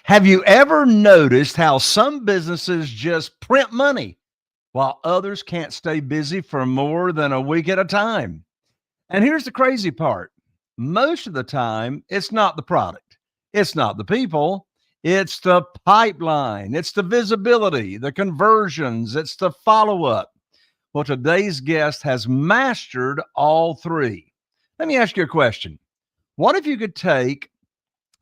Have you ever noticed how some businesses just print money while others can't stay busy for more than a week at a time? And here's the crazy part. Most of the time, it's not the product, it's not the people, it's the pipeline, it's the visibility, the conversions, it's the follow up. Well, today's guest has mastered all three. Let me ask you a question. What if you could take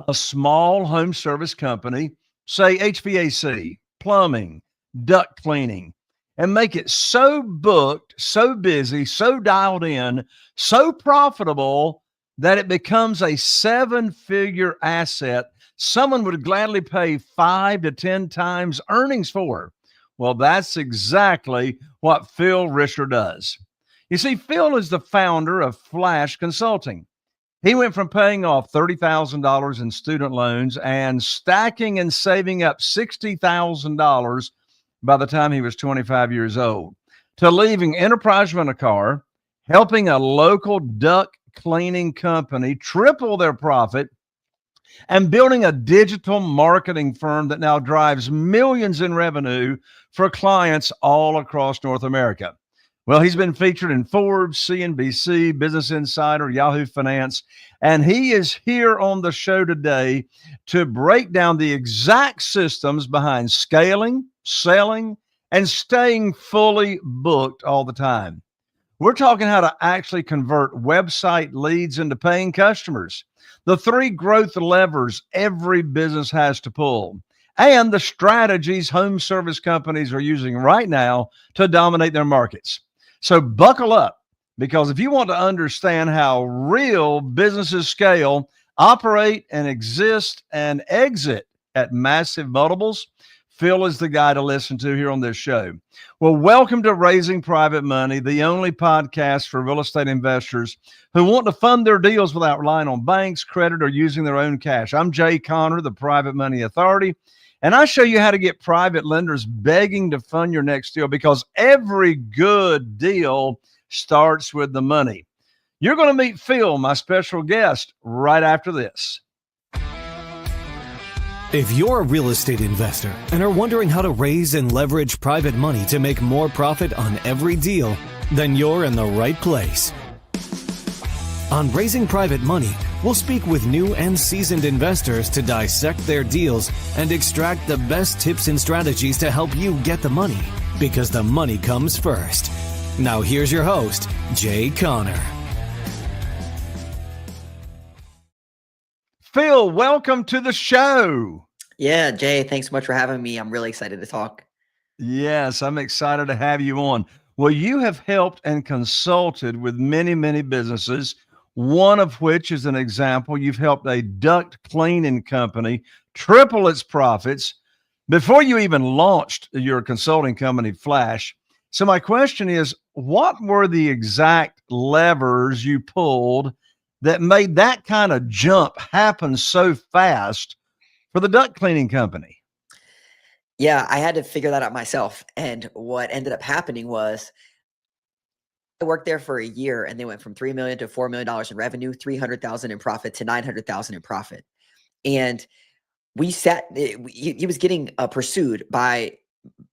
a small home service company, say HVAC, plumbing, duct cleaning, and make it so booked, so busy, so dialed in, so profitable that it becomes a seven-figure asset someone would gladly pay 5 to 10 times earnings for? Well, that's exactly what Phil Risher does. You see, Phil is the founder of Phlash Consulting. He went from paying off $30,000 in student loans and stacking and saving up $60,000 by the time he was 25 years old to leaving Enterprise Rent-A-Car, helping a local duct cleaning company triple their profit, and building a digital marketing firm that now drives millions in revenue for clients all across North America. Well, he's been featured in Forbes, CNBC, Business Insider, Yahoo Finance, and he is here on the show today to break down the exact systems behind scaling, selling, and staying fully booked all the time. We're talking how to actually convert website leads into paying customers, the three growth levers every business has to pull, and the strategies home service companies are using right now to dominate their markets. So buckle up, because if you want to understand how real businesses scale, operate, and exist and exit at massive multiples, Phil is the guy to listen to here on this show. Well, welcome to Raising Private Money, the only podcast for real estate investors who want to fund their deals without relying on banks, credit, or using their own cash. I'm Jay Conner, the Private Money Authority, and I show you how to get private lenders begging to fund your next deal, because every good deal starts with the money. You're going to meet Phil, my special guest, right after this. If you're a real estate investor and are wondering how to raise and leverage private money to make more profit on every deal, then you're in the right place. On Raising Private Money, we'll speak with new and seasoned investors to dissect their deals and extract the best tips and strategies to help you get the money, because the money comes first. Now here's your host, Jay Conner. Phil, welcome to the show. Yeah, Jay, thanks so much for having me. I'm really excited to talk. Yes, I'm excited to have you on. Well, you have helped and consulted with many, many businesses, one of which is an example. You've helped a duct cleaning company triple its profits before you even launched your consulting company, Phlash. So my question is, what were the exact levers you pulled that made that kind of jump happen so fast for the duct cleaning company? Yeah, I had to figure that out myself. And what ended up happening was I worked there for a year, and they went from $3 million to $4 million in revenue, $300,000 in profit to $900,000 in profit. And he was getting pursued by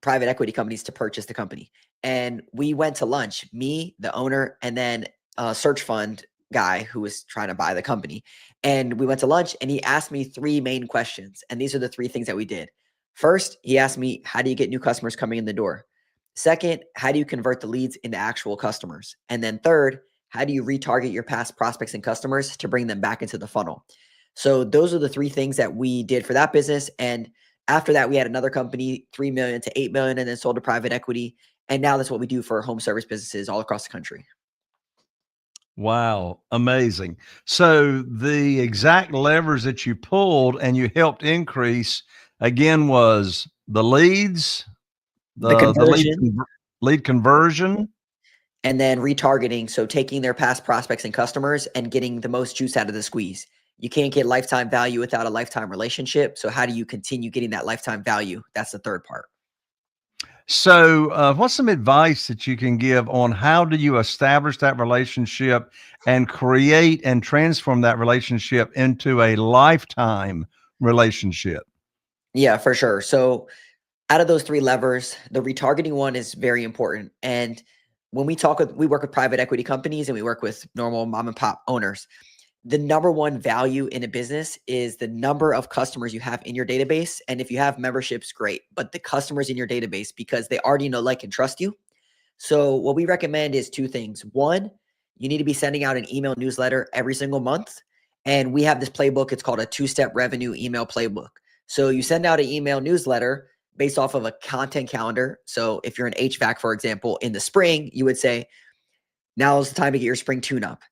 private equity companies to purchase the company. And we went to lunch, me, the owner, and then a search fund guy who was trying to buy the company. And we went to lunch, and he asked me three main questions. And these are the three things that we did. First, he asked me, how do you get new customers coming in the door? Second, how do you convert the leads into actual customers? And then third, how do you retarget your past prospects and customers to bring them back into the funnel? So those are the three things that we did for that business. And after that, we had another company, 3 million to 8 million, and then sold to private equity. And now that's what we do for home service businesses all across the country. Wow, amazing. So the exact levers that you pulled and you helped increase, again, was the leads, the lead conversion, and then retargeting. So taking their past prospects and customers and getting the most juice out of the squeeze. You can't get lifetime value without a lifetime relationship. So how do you continue getting that lifetime value? That's the third part. So what's some advice that you can give on how do you establish that relationship and create and transform that relationship into a lifetime relationship? Yeah, for sure. So out of those three levers, the retargeting one is very important. And when we work with private equity companies and we work with normal mom and pop owners. The number one value in a business is the number of customers you have in your database. And if you have memberships, great. But the customers in your database, because they already know, like, and trust you. So what we recommend is two things. One, you need to be sending out an email newsletter every single month. And we have this playbook. It's called a two-step revenue email playbook. So you send out an email newsletter based off of a content calendar. So if you're an HVAC, for example, in the spring, you would say, now's the time to get your spring tune-up.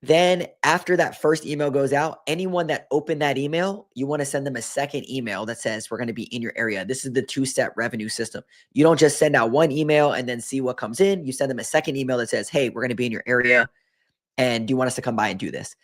Then after that first email goes out, anyone that opened that email, you want to send them a second email that says, we're going to be in your area. This is the two-step revenue system. You don't just send out one email and then see what comes in. You send them a second email that says, hey, we're going to be in your area, and do you want us to come by and do this?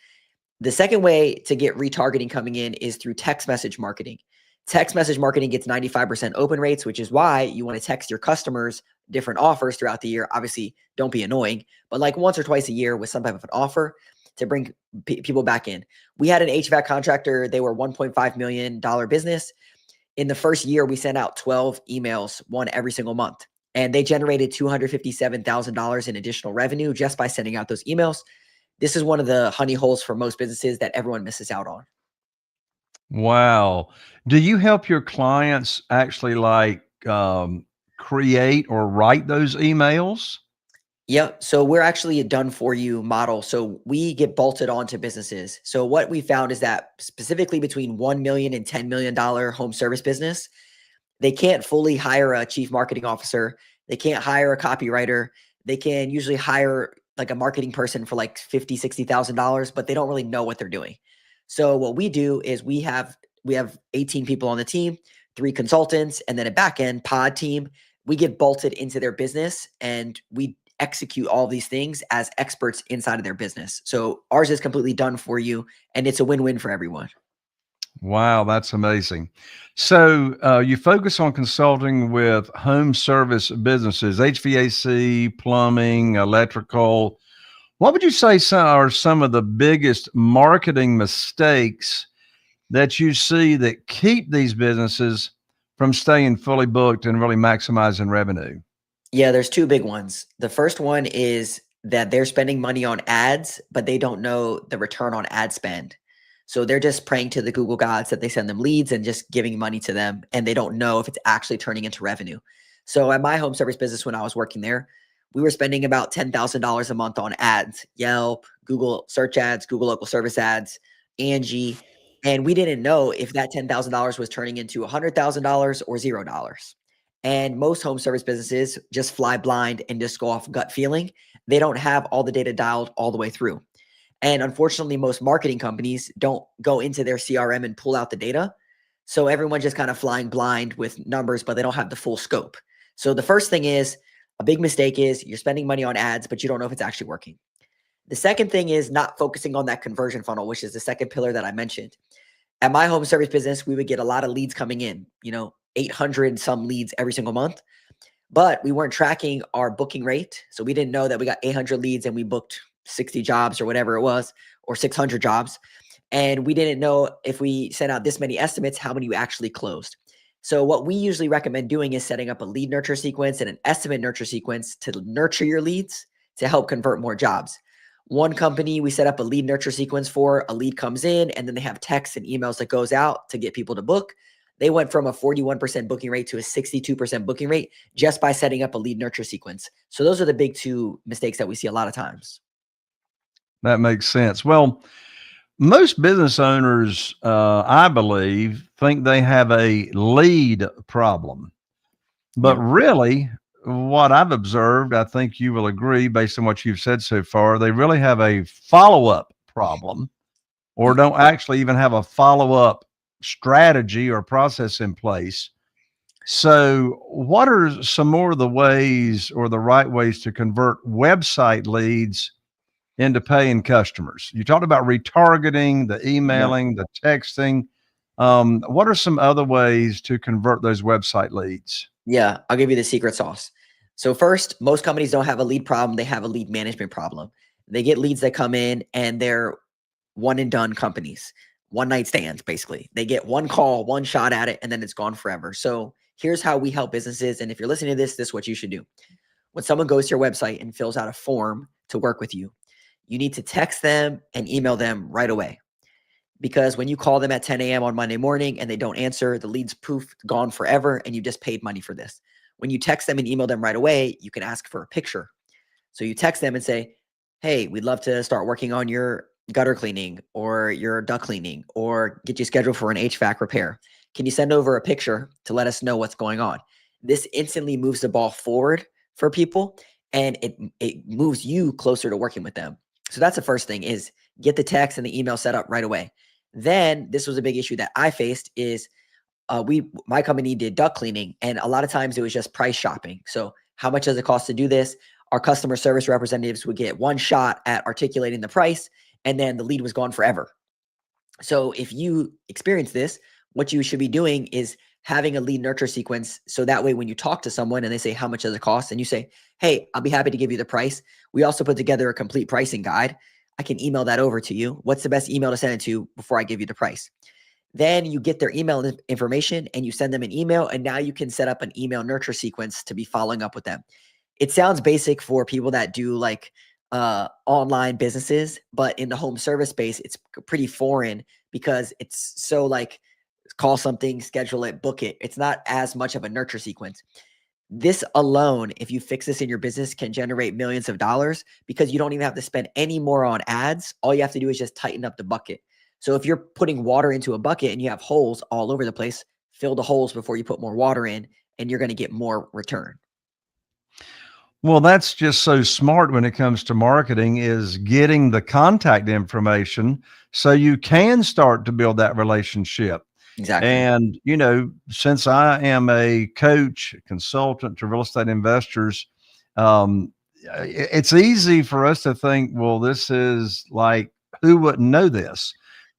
The second way to get retargeting coming in is through text message marketing. Text message marketing gets 95% open rates, which is why you want to text your customers different offers throughout the year. Obviously, don't be annoying, but like once or twice a year with some type of an offer to bring people back in. We had an HVAC contractor. They were $1.5 million business. In the first year, we sent out 12 emails, one every single month. And they generated $257,000 in additional revenue just by sending out those emails. This is one of the honey holes for most businesses that everyone misses out on. Wow. Do you help your clients actually create or write those emails? Yeah. So we're actually a done for you model. So we get bolted onto businesses. So what we found is that specifically between $1 million and $10 million home service business, they can't fully hire a chief marketing officer. They can't hire a copywriter. They can usually hire like a marketing person for like $50,000, $60,000, but they don't really know what they're doing. So what we do is we have 18 people on the team, 3 consultants, and then a back end pod team. We get bolted into their business and we execute all these things as experts inside of their business. So ours is completely done for you, and it's a win-win for everyone. Wow, that's amazing. So you focus on consulting with home service businesses, HVAC, plumbing, electrical. What would you say are some of the biggest marketing mistakes that you see that keep these businesses from staying fully booked and really maximizing revenue? Yeah, there's 2 big ones. The first one is that they're spending money on ads, but they don't know the return on ad spend. So they're just praying to the Google gods that they send them leads and just giving money to them, and they don't know if it's actually turning into revenue. So at my home service business, when I was working there, we were spending about $10,000 a month on ads, Yelp, Google search ads, Google local service ads, Angie, and we didn't know if that $10,000 was turning into $100,000 or $0. And most home service businesses just fly blind and just go off gut feeling. They don't have all the data dialed all the way through. And unfortunately, most marketing companies don't go into their CRM and pull out the data. So everyone just kind of flying blind with numbers, but they don't have the full scope. So the first thing is, a big mistake is you're spending money on ads, but you don't know if it's actually working. The second thing is not focusing on that conversion funnel, which is the second pillar that I mentioned. At my home service business, we would get a lot of leads coming in, 800 some leads every single month, but we weren't tracking our booking rate. So we didn't know that we got 800 leads and we booked 60 jobs or whatever it was, or 600 jobs. And we didn't know if we sent out this many estimates, how many we actually closed. So what we usually recommend doing is setting up a lead nurture sequence and an estimate nurture sequence to nurture your leads to help convert more jobs. One company we set up a lead nurture sequence for, a lead comes in and then they have texts and emails that goes out to get people to book. They went from a 41% booking rate to a 62% booking rate just by setting up a lead nurture sequence. So those are the big 2 mistakes that we see a lot of times. That makes sense. Well, most business owners, I believe, think they have a lead problem. But Yeah. really, what I've observed, I think you will agree based on what you've said so far, they really have a follow-up problem or don't actually even have a follow-up strategy or process in place. So, what are some more of the ways or the right ways to convert website leads into paying customers? You talked about retargeting, the Yeah. emailing, the texting. What are some other ways to convert those website leads? Yeah, I'll give you the secret sauce. So first, most companies don't have a lead problem, they have a lead management problem. They get leads that come in and they're one and done companies. one night stands, basically. They get one call, one shot at it, and then it's gone forever. So here's how we help businesses. And if you're listening to this is what you should do. When someone goes to your website and fills out a form to work with you, you need to text them and email them right away. Because when you call them at 10 a.m. on Monday morning and they don't answer, the lead's poof, gone forever, and you just paid money for this. When you text them and email them right away, you can ask for a picture. So you text them and say, hey, we'd love to start working on your gutter cleaning or your duct cleaning or get you scheduled for an HVAC repair. Can you send over a picture to let us know what's going on? This instantly moves the ball forward for people, and it moves you closer to working with them. So that's the first thing, is get the text and the email set up right away. Then this was a big issue that I faced is my company did duct cleaning, and a lot of times it was just price shopping. So how much does it cost to do this? Our customer service representatives would get one shot at articulating the price, and then the lead was gone forever. So if you experience this, what you should be doing is having a lead nurture sequence. So that way, when you talk to someone and they say, how much does it cost? And you say, hey, I'll be happy to give you the price. We also put together a complete pricing guide. I can email that over to you. What's the best email to send it to before I give you the price? Then you get their email information and you send them an email. And now you can set up an email nurture sequence to be following up with them. It sounds basic for people that do like online businesses, but in the home service space, it's pretty foreign because it's so like call something, schedule it, book it. It's not as much of a nurture sequence. This alone, if you fix this in your business, can generate millions of dollars because you don't even have to spend any more on ads. All you have to do is just tighten up the bucket. So if you're putting water into a bucket and you have holes all over the place, fill the holes before you put more water in, and you're going to get more return. Well, that's just so smart when it comes to marketing, is getting the contact information so you can start to build that relationship. Exactly. And, since I am a coach, consultant to real estate investors, it's easy for us to think, well, this is like, who wouldn't know this?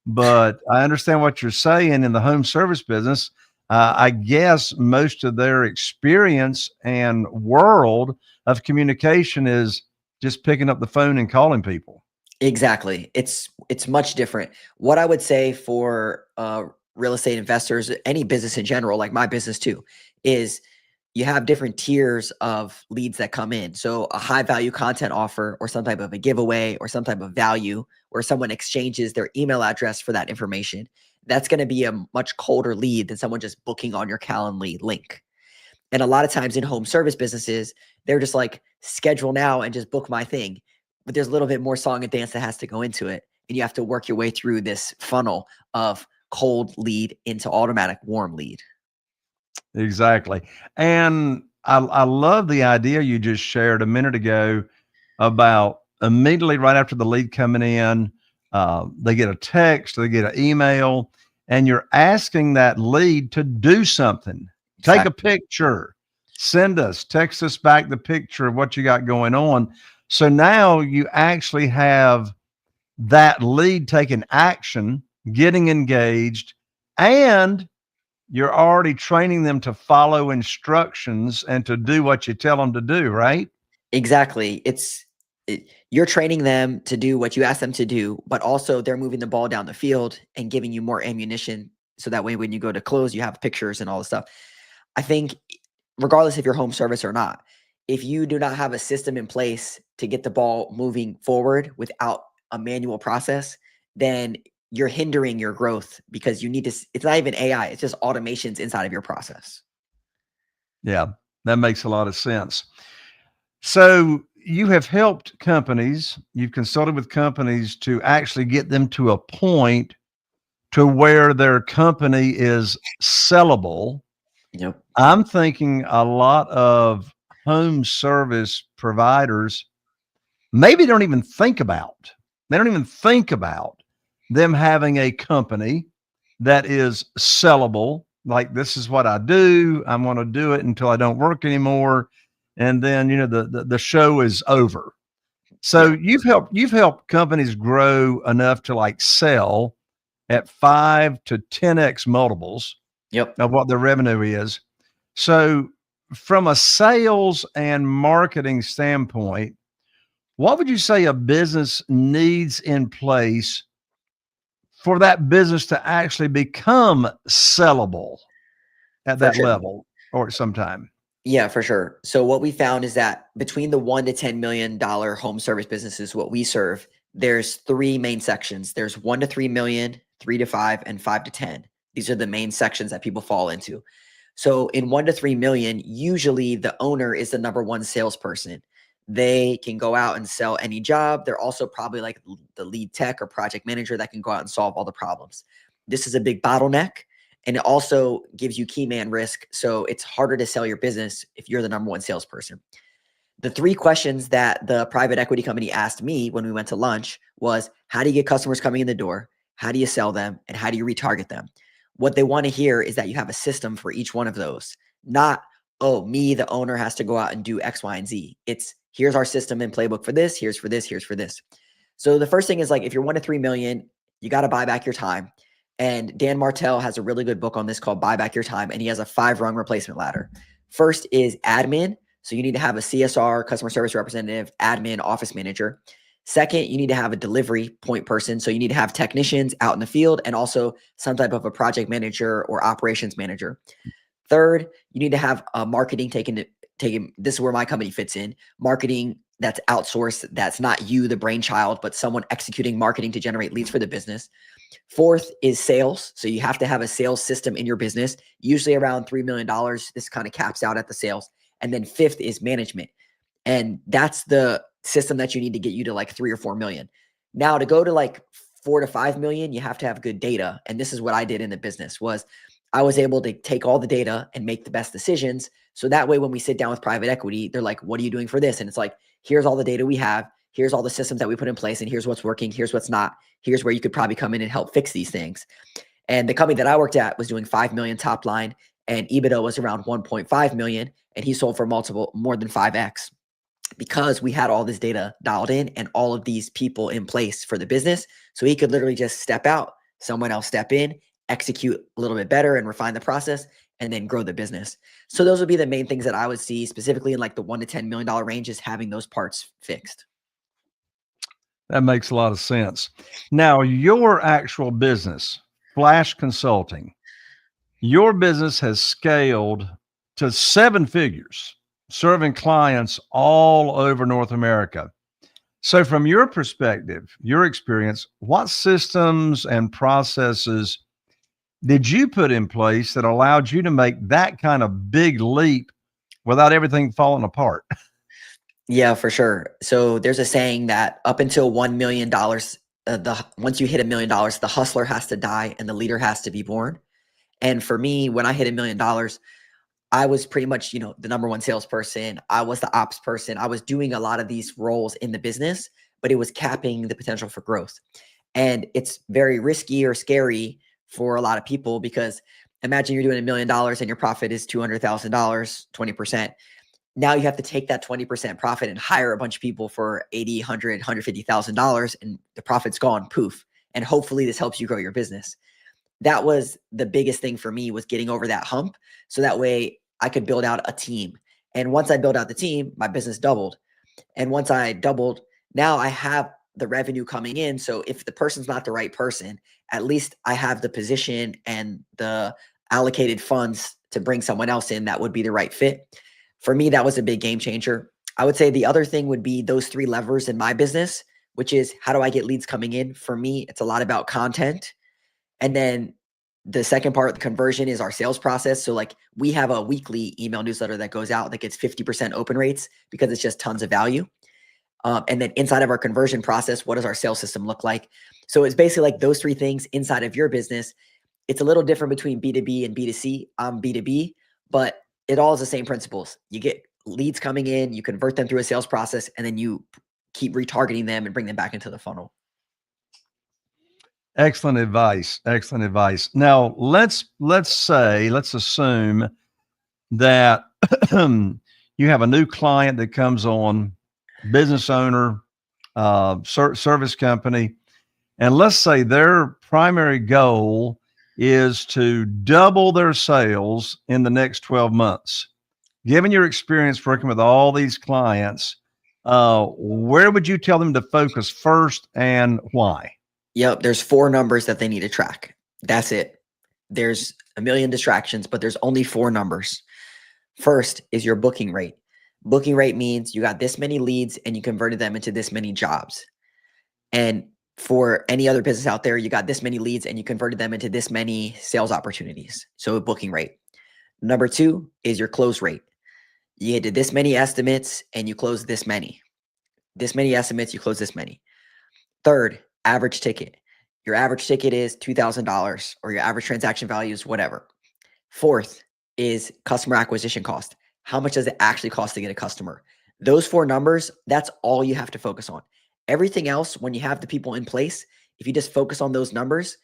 But I understand what you're saying in the home service business. I guess most of their experience and world of communication is just picking up the phone and calling people. Exactly. It's much different. What I would say for real estate investors, any business in general, like my business too, is you have different tiers of leads that come in. So a high value content offer or some type of a giveaway or some type of value where someone exchanges their email address for that information, that's going to be a much colder lead than someone just booking on your Calendly link. And a lot of times in home service businesses, they're just like, schedule now and just book my thing. But there's a little bit more song and dance that has to go into it. And you have to work your way through this funnel of cold lead into automatic warm lead. Exactly. And I love the idea you just shared a minute ago about immediately right after the lead coming in, they get a text, they get an email, and you're asking that lead to do something. Take a picture, text us back the picture of what you got going on. So now you actually have that lead taking action, getting engaged, and you're already training them to follow instructions and to do what you tell them to do, right? Exactly. You're training them to do what you ask them to do, but also they're moving the ball down the field and giving you more ammunition. So that way, when you go to close, you have pictures and all the stuff. I think regardless if you're home service or not, if you do not have a system in place to get the ball moving forward without a manual process, then you're hindering your growth because you need to, it's not even AI, it's just automations inside of your process. Yeah, that makes a lot of sense. So you have helped companies, you've consulted with companies to actually get them to a point to where their company is sellable. Yep. I'm thinking a lot of home service providers maybe don't even think about them having a company that is sellable. Like, this is what I do. I'm going to do it until I don't work anymore. And then, the show is over. So you've helped companies grow enough to like sell at 5 to 10x multiples of what their revenue is. So from a sales and marketing standpoint, what would you say a business needs in place for that business to actually become sellable at For that sure. level or at some time? Yeah, for sure. So what we found is that between the $1 to $10 million home service businesses, what we serve, there's three main sections. There's 1 to 3 million, 3 to 5, and 5 to 10. These are the main sections that people fall into. So in 1 to 3 million, usually the owner is the number one salesperson. They can go out and sell any job. They're also probably like the lead tech or project manager that can go out and solve all the problems. This is a big bottleneck. And it also gives you key man risk. So it's harder to sell your business if you're the number one salesperson. The three questions that the private equity company asked me when we went to lunch was, how do you get customers coming in the door? How do you sell them? And how do you retarget them? What they want to hear is that you have a system for each one of those, not, oh, me, the owner, has to go out and do X, Y, and Z. It's, here's our system and playbook for this, here's for this, here's for this. So the first thing is, like, if you're 1 to 3 million, you got to buy back your time. And Dan Martell has a really good book on this called Buy Back Your Time. And he has a 5-rung replacement ladder. First is admin. So you need to have a CSR, customer service representative, admin, office manager. Second, you need to have a delivery point person. So you need to have technicians out in the field and also some type of a project manager or operations manager. Third, you need to have a marketing taken. This is where my company fits in. Marketing that's outsourced, that's not you, the brainchild, but someone executing marketing to generate leads for the business. Fourth is sales. So you have to have a sales system in your business, usually around $3 million. This kind of caps out at the sales. And then fifth is management. And that's the system that you need to get you to like 3 or 4 million. Now to go to like 4 to 5 million, you have to have good data. And this is what I did in the business was I was able to take all the data and make the best decisions. So that way, when we sit down with private equity, they're like, what are you doing for this? And it's like, here's all the data we have. Here's all the systems that we put in place. And here's what's working. Here's what's not. Here's where you could probably come in and help fix these things. And the company that I worked at was doing 5 million top line, and EBITDA was around 1.5 million. And he sold for more than 5x because we had all this data dialed in and all of these people in place for the business. So he could literally just step out, someone else step in, execute a little bit better and refine the process, and then grow the business. So those would be the main things that I would see specifically in like the $1 to $10 million range, is having those parts fixed. That makes a lot of sense. Now, your actual business, Phlash Consulting, your business has scaled to 7 figures, serving clients all over North America. So from your perspective, your experience, what systems and processes did you put in place that allowed you to make that kind of big leap without everything falling apart? Yeah, for sure. So there's a saying that up until $1 million, once you hit $1 million, the hustler has to die and the leader has to be born. And for me, when I hit $1 million, I was pretty much, the number one salesperson. I was the ops person. I was doing a lot of these roles in the business, but it was capping the potential for growth. And it's very risky or scary for a lot of people, because imagine you're doing $1 million and your profit is $200,000, 20%. Now you have to take that 20% profit and hire a bunch of people for $80,000, $100,000, $150,000, and the profit's gone, poof. And hopefully this helps you grow your business. That was the biggest thing for me, was getting over that hump. So that way I could build out a team. And once I built out the team, my business doubled. And once I doubled, now I have the revenue coming in. So if the person's not the right person, at least I have the position and the allocated funds to bring someone else in that would be the right fit. For me, that was a big game changer. I would say the other thing would be those 3 levers in my business, which is, how do I get leads coming in? For me, it's a lot about content. And then the second part, the conversion, is our sales process. So like, we have a weekly email newsletter that goes out that gets 50% open rates because it's just tons of value. And then inside of our conversion process, what does our sales system look like? So it's basically like those 3 things inside of your business. It's a little different between B2B and B2C. I'm B2B, but it all is the same principles. You get leads coming in, you convert them through a sales process, and then you keep retargeting them and bring them back into the funnel. Excellent advice. Excellent advice. Now let's assume that you have a new client that comes on, business owner, service company, and let's say their primary goal is to double their sales in the next 12 months. Given your experience working with all these clients, where would you tell them to focus first and why? Yep. There's 4 numbers that they need to track. That's it. There's a million distractions, but there's only 4 numbers. First is your booking rate. Booking rate means you got this many leads and you converted them into this many jobs. And for any other business out there, you got this many leads and you converted them into this many sales opportunities. So a booking rate. Number 2 is your close rate. You did this many estimates and you closed this many. This many estimates, you close this many. Third, average ticket. Your average ticket is $2,000 or your average transaction value is whatever. Fourth is customer acquisition cost. How much does it actually cost to get a customer? Those 4 numbers, that's all you have to focus on. Everything else, when you have the people in place, if you just focus on those numbers,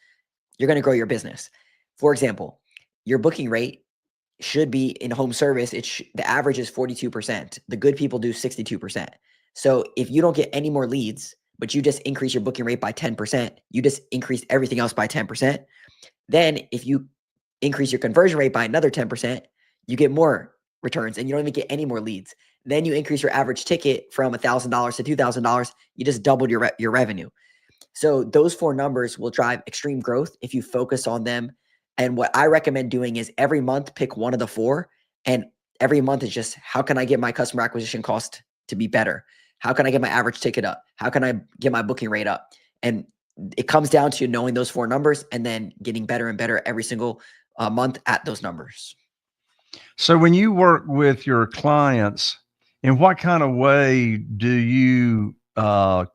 you're going to grow your business. For example, your booking rate should be in home service. The average is 42%. The good people do 62%. So if you don't get any more leads, but you just increase your booking rate by 10%, you just increase everything else by 10%. Then if you increase your conversion rate by another 10%, you get more returns and you don't even get any more leads. Then you increase your average ticket from $1,000 to $2,000. You just doubled your revenue. So those 4 numbers will drive extreme growth if you focus on them. And what I recommend doing is every month pick one of the 4, and every month is just, how can I get my customer acquisition cost to be better? How can I get my average ticket up? How can I get my booking rate up? And it comes down to knowing those 4 numbers and then getting better and better every single month at those numbers. So when you work with your clients, in what kind of way do you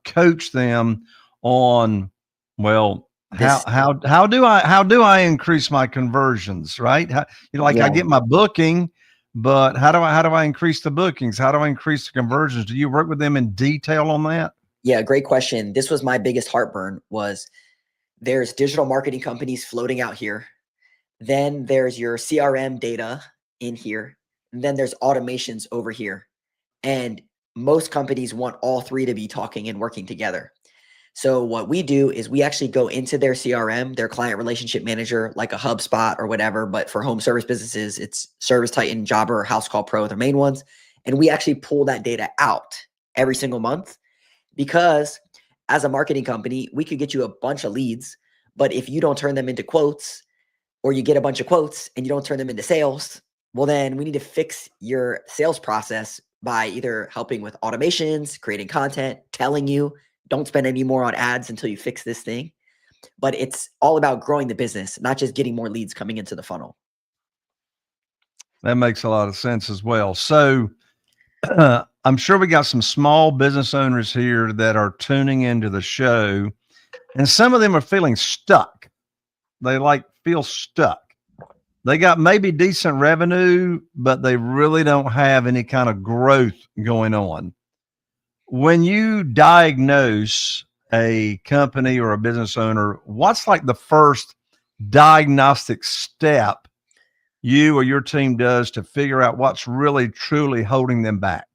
coach them on, well, This, how do I increase my conversions, right? I yeah, get my booking, but how do I increase the bookings? How do I increase the conversions? Do you work with them in detail on that? yeah, great question. This was my biggest heartburn. Was there's digital marketing companies floating out here. Then there's your CRM data in here. And then there's automations over here. And most companies want all 3 to be talking and working together. So what we do is we actually go into their CRM, their client relationship manager, like a HubSpot or whatever. But for home service businesses, it's Service Titan, Jobber, or House Call Pro, the main ones. And we actually pull that data out every single month, because as a marketing company, we could get you a bunch of leads, but if you don't turn them into quotes, or you get a bunch of quotes and you don't turn them into sales, well, then we need to fix your sales process by either helping with automations, creating content, telling you, don't spend any more on ads until you fix this thing. But it's all about growing the business, not just getting more leads coming into the funnel. That makes a lot of sense as well. So I'm sure we got some small business owners here that are tuning into the show, and some of them are feeling stuck. They feel stuck. They got maybe decent revenue, but they really don't have any kind of growth going on. When you diagnose a company or a business owner, what's like the first diagnostic step you or your team does to figure out what's really truly holding them back?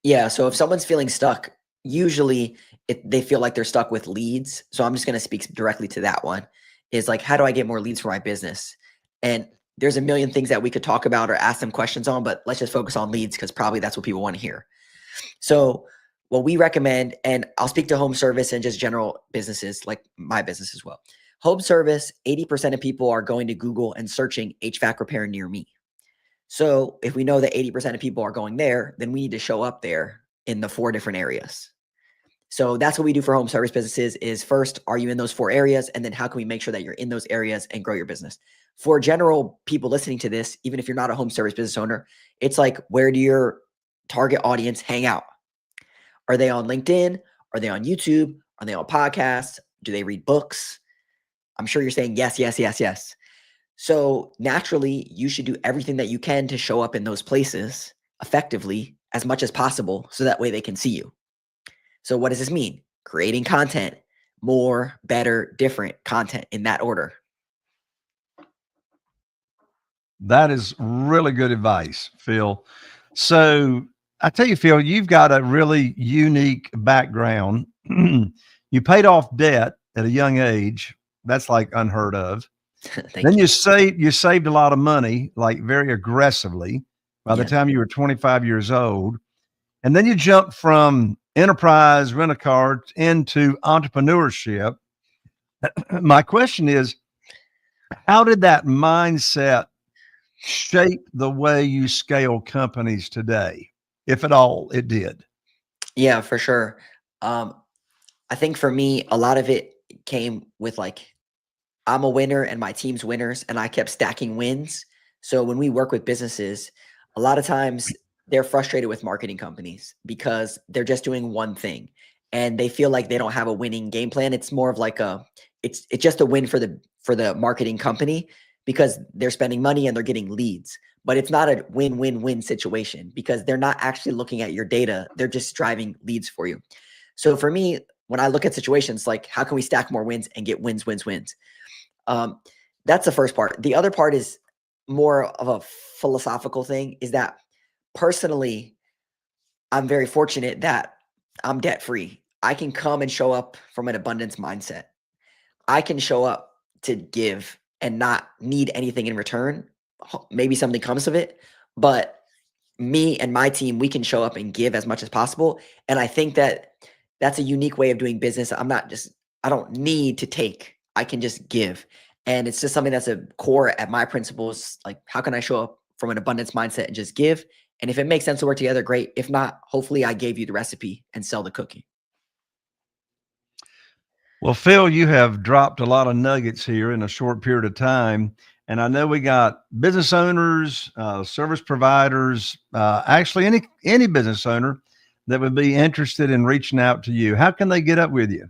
Yeah. So if someone's feeling stuck, usually they feel like they're stuck with leads. So I'm just going to speak directly to that one. Is like, how do I get more leads for my business? And there's a million things that we could talk about or ask them questions on, but let's just focus on leads, because probably that's what people want to hear. So what we recommend, and I'll speak to home service and just general businesses like my business as well. Home service, 80% of people are going to Google and searching HVAC repair near me. So if we know that 80% of people are going there, then we need to show up there in the 4 different areas. So that's what we do for home service businesses. Is first, are you in those 4 areas? And then how can we make sure that you're in those areas and grow your business? For general people listening to this, even if you're not a home service business owner, it's like, where do your target audience hang out? Are they on LinkedIn? Are they on YouTube? Are they on podcasts? Do they read books? I'm sure you're saying yes, yes, yes, yes. So naturally, you should do everything that you can to show up in those places effectively as much as possible, so that way they can see you. So what does this mean? Creating content, more, better, different content in that order. That is really good advice, Phil. So I tell you, Phil, you've got a really unique background. You paid off debt at a young age. That's like unheard of. Then you saved a lot of money, like very aggressively, by the time you were 25 years old. And then you jumped from enterprise rent-a-car into entrepreneurship. My question is, how did that mindset shape the way you scale companies today, if at all it did? Yeah, for sure. I think for me, a lot of it came with like, I'm a winner and my team's winners, and I kept stacking wins. So when we work with businesses, a lot of times they're frustrated with marketing companies because they're just doing one thing and they feel like they don't have a winning game plan. It's more of like it's just a win for the marketing company because they're spending money and they're getting leads. But it's not a win-win-win situation because they're not actually looking at your data. They're just driving leads for you. So for me, when I look at situations like how can we stack more wins and get wins, wins, wins? That's the first part. The other part is more of a philosophical thing, is that personally, I'm very fortunate that I'm debt free. I can come and show up from an abundance mindset. I can show up to give and not need anything in return. Maybe something comes of it, but me and my team, we can show up and give as much as possible. And I think that that's a unique way of doing business. I don't need to take, I can just give. And it's just something that's a core at my principles. Like, how can I show up from an abundance mindset and just give? And if it makes sense to work together, great. If not, hopefully I gave you the recipe and sell the cookie. Well, Phil, you have dropped a lot of nuggets here in a short period of time. And I know we got business owners, service providers, actually any business owner that would be interested in reaching out to you. How can they get up with you?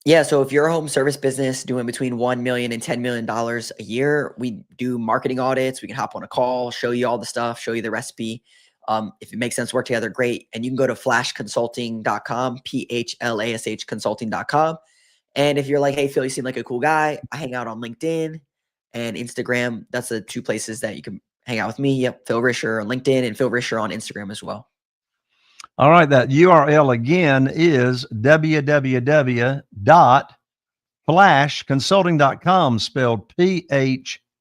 Yeah. So if you're a home service business doing between $1 million and $10 million a year, we do marketing audits. We can hop on a call, show you all the stuff, show you the recipe. If it makes sense to work together, great. And you can go to flashconsulting.com, PHLASH consulting.com. And if you're like, hey, Phil, you seem like a cool guy, I hang out on LinkedIn and Instagram. That's the two places that you can hang out with me. Yep. Phil Risher on LinkedIn and Phil Risher on Instagram as well. All right. That URL again is www.phlashconsulting.com, spelled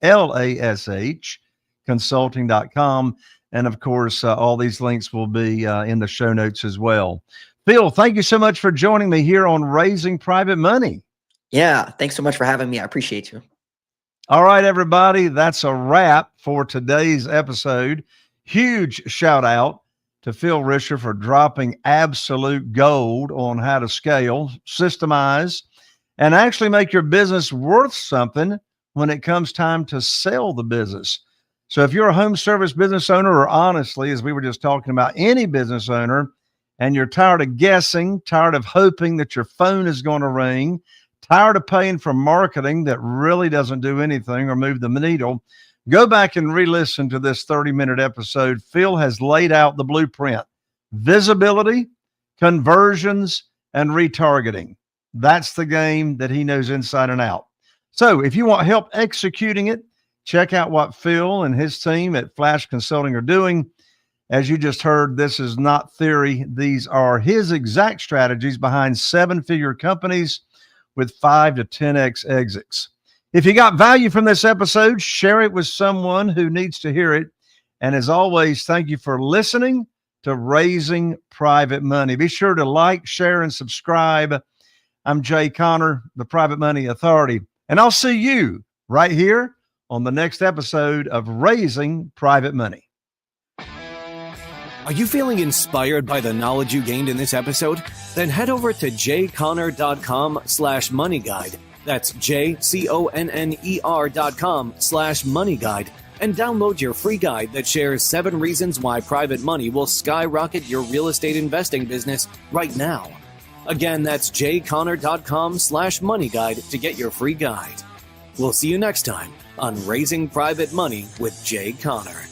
PHLASH consulting.com. And of course, all these links will be in the show notes as well. Phil, thank you so much for joining me here on Raising Private Money. Yeah. Thanks so much for having me. I appreciate you. All right, everybody. That's a wrap for today's episode. Huge shout out to Phil Risher for dropping absolute gold on how to scale, systemize, and actually make your business worth something when it comes time to sell the business. So if you're a home service business owner, or honestly, as we were just talking about, any business owner, and you're tired of guessing, tired of hoping that your phone is going to ring, tired of paying for marketing that really doesn't do anything or move the needle, go back and re-listen to this 30-minute episode. Phil has laid out the blueprint: visibility, conversions, and retargeting. That's the game that he knows inside and out. So if you want help executing it, check out what Phil and his team at Phlash Consulting are doing. As you just heard, this is not theory. These are his exact strategies behind seven-figure companies with 5 to 10x exits. If you got value from this episode, share it with someone who needs to hear it. And as always, thank you for listening to Raising Private Money. Be sure to like, share, and subscribe. I'm Jay Conner, the Private Money Authority, and I'll see you right here on the next episode of Raising Private Money. Are you feeling inspired by the knowledge you gained in this episode? Then head over to jconner.com/moneyguide. That's jconner.com/moneyguide and download your free guide that shares 7 reasons why private money will skyrocket your real estate investing business right now. Again, that's jconner.com/moneyguide to get your free guide. We'll see you next time on Raising Private Money with Jay Conner.